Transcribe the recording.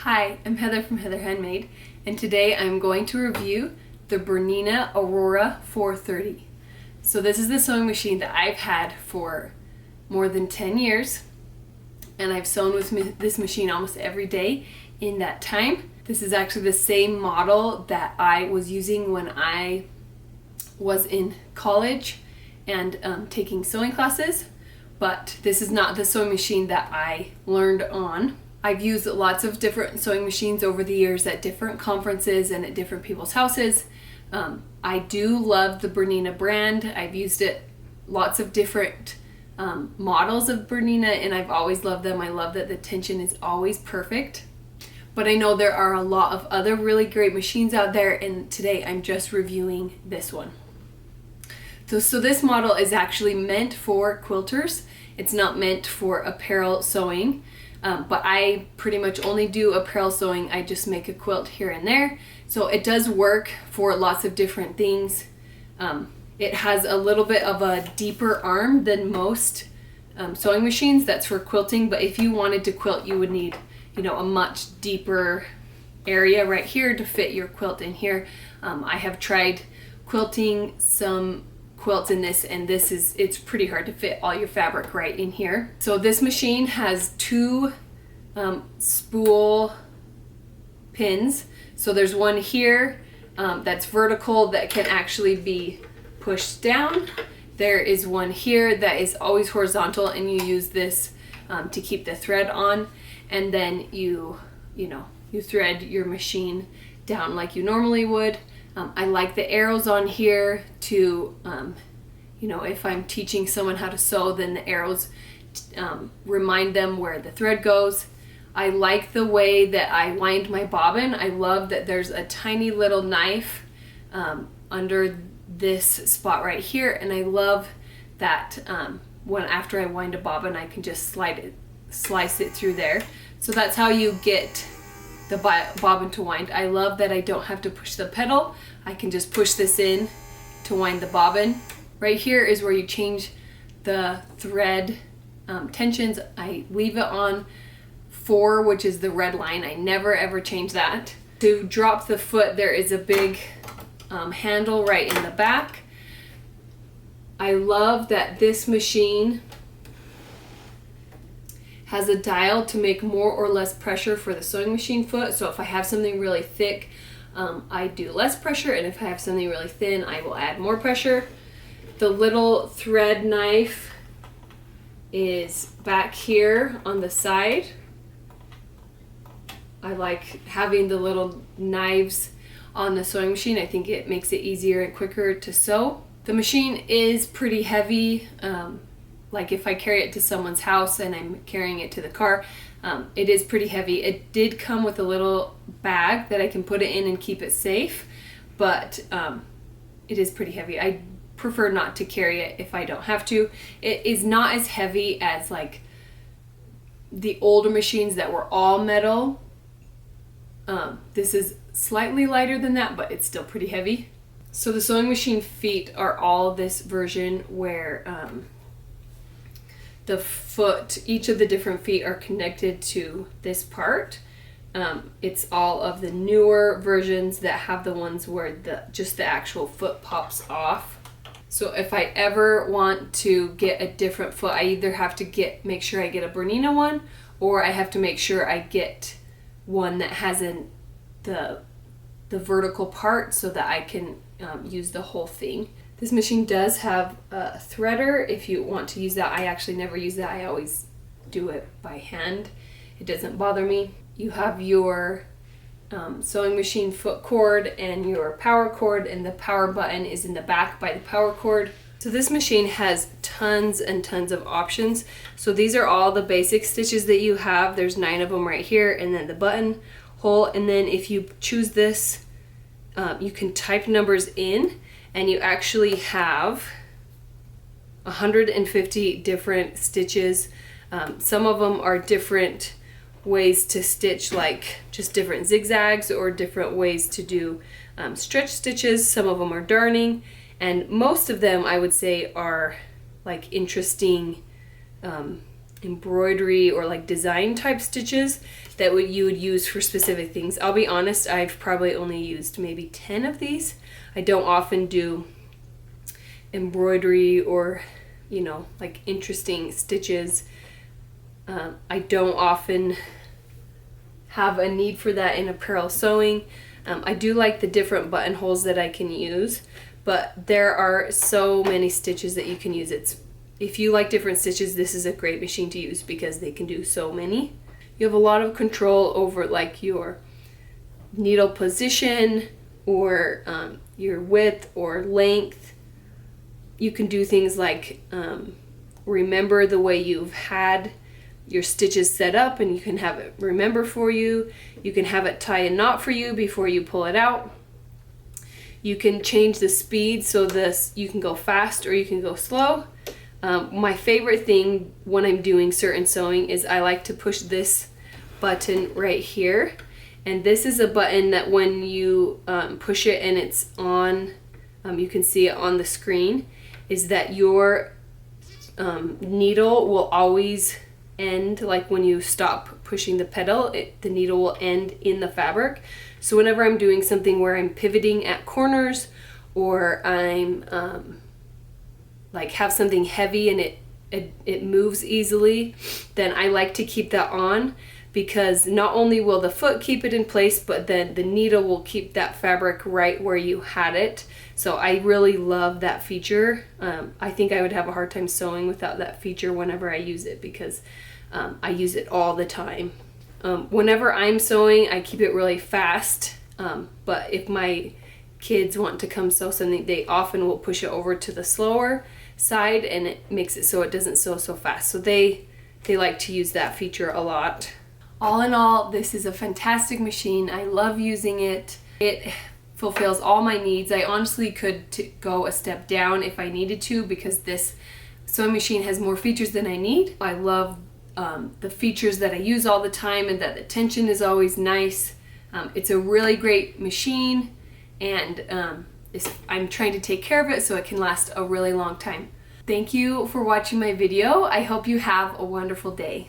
Hi, I'm Heather from Heather Handmade, and today I'm going to review the Bernina Aurora 430. So this is the sewing machine that I've had for more than 10 years, and I've sewn with this machine almost every day in that time. This is actually the same model that I was using when I was in college and taking sewing classes, but this is not the sewing machine that I learned on. I've used lots of different sewing machines over the years at different conferences and at different people's houses. I do love the Bernina brand. I've used it lots of different models of Bernina, and I've always loved them. I love that the tension is always perfect. But I know there are a lot of other really great machines out there, and today I'm just reviewing this one. So this model is actually meant for quilters. It's not meant for apparel sewing. But I pretty much only do apparel sewing. I just make a quilt here and there. So it does work for lots of different things. It has a little bit of a deeper arm than most sewing machines. That's for quilting. But if you wanted to quilt, you would need, a much deeper area right here to fit your quilt in here. I have tried quilting some quilts in this, and it's pretty hard to fit all your fabric right in here. So this machine has two spool pins. So there's one here that's vertical that can actually be pushed down. There is one here that is always horizontal, and you use this to keep the thread on, and then you thread your machine down like you normally would. I like the arrows on here to, if I'm teaching someone how to sew, then the arrows remind them where the thread goes. I like the way that I wind my bobbin. I love that there's a tiny little knife under this spot right here, and I love that after I wind a bobbin, I can just slice it through there. So that's how you get the bobbin to wind. I love that I don't have to push the pedal. I can just push this in to wind the bobbin. Right here is where you change the thread tensions. I leave it on 4, which is the red line. I never ever change that. To drop the foot, there is a big handle right in the back. I love that this machine has a dial to make more or less pressure for the sewing machine foot. So if I have something really thick, I do less pressure, and if I have something really thin, I will add more pressure. The little thread knife is back here on the side. I like having the little knives on the sewing machine. I think it makes it easier and quicker to sew. The machine is pretty heavy. Like if I carry it to someone's house and I'm carrying it to the car, it is pretty heavy. It did come with a little bag that I can put it in and keep it safe, but it is pretty heavy. I prefer not to carry it if I don't have to. It is not as heavy as like the older machines that were all metal. This is slightly lighter than that, but it's still pretty heavy. So the sewing machine feet are all this version where the foot, each of the different feet are connected to this part. It's all of the newer versions that have the ones where just the actual foot pops off. So if I ever want to get a different foot, I either have to make sure I get a Bernina one, or I have to make sure I get one that has the vertical part so that I can use the whole thing. This machine does have a threader if you want to use that. I actually never use that. I always do it by hand. It doesn't bother me. You have your sewing machine foot cord and your power cord, and the power button is in the back by the power cord. So this machine has tons and tons of options. So these are all the basic stitches that you have. There's 9 of them right here, and then the button hole. And then if you choose this, you can type numbers in, and you actually have 150 different stitches. Some of them are different ways to stitch, like just different zigzags or different ways to do stretch stitches. Some of them are darning, and most of them I would say are like interesting embroidery or like design type stitches. that you would use for specific things. I'll be honest, I've probably only used maybe 10 of these. I don't often do embroidery or, you know, like interesting stitches. I don't often have a need for that in apparel sewing. I do like the different buttonholes that I can use, but there are so many stitches that you can use. If you like different stitches, this is a great machine to use because they can do so many. You have a lot of control over like your needle position or your width or length. You can do things like remember the way you've had your stitches set up, and you can have it remember for you. You can have it tie a knot for you before you pull it out. You can change the speed so you can go fast or you can go slow. My favorite thing when I'm doing certain sewing is I like to push this button right here, and this is a button that when you push it and it's on, you can see it on the screen, is that your needle will always end, like when you stop pushing the pedal, the needle will end in the fabric. So whenever I'm doing something where I'm pivoting at corners, or I'm like have something heavy and it moves easily, then I like to keep that on, because not only will the foot keep it in place, but then the needle will keep that fabric right where you had it. So I really love that feature. I think I would have a hard time sewing without that feature whenever I use it, because I use it all the time. Whenever I'm sewing, I keep it really fast, but if my kids want to come sew something, they often will push it over to the slower side, and it makes it so it doesn't sew so fast. So they like to use that feature a lot. All in all, this is a fantastic machine. I love using it. It fulfills all my needs. I honestly could go a step down if I needed to, because this sewing machine has more features than I need. I love the features that I use all the time, and that the tension is always nice. It's a really great machine, and I'm trying to take care of it so it can last a really long time. Thank you for watching my video. I hope you have a wonderful day.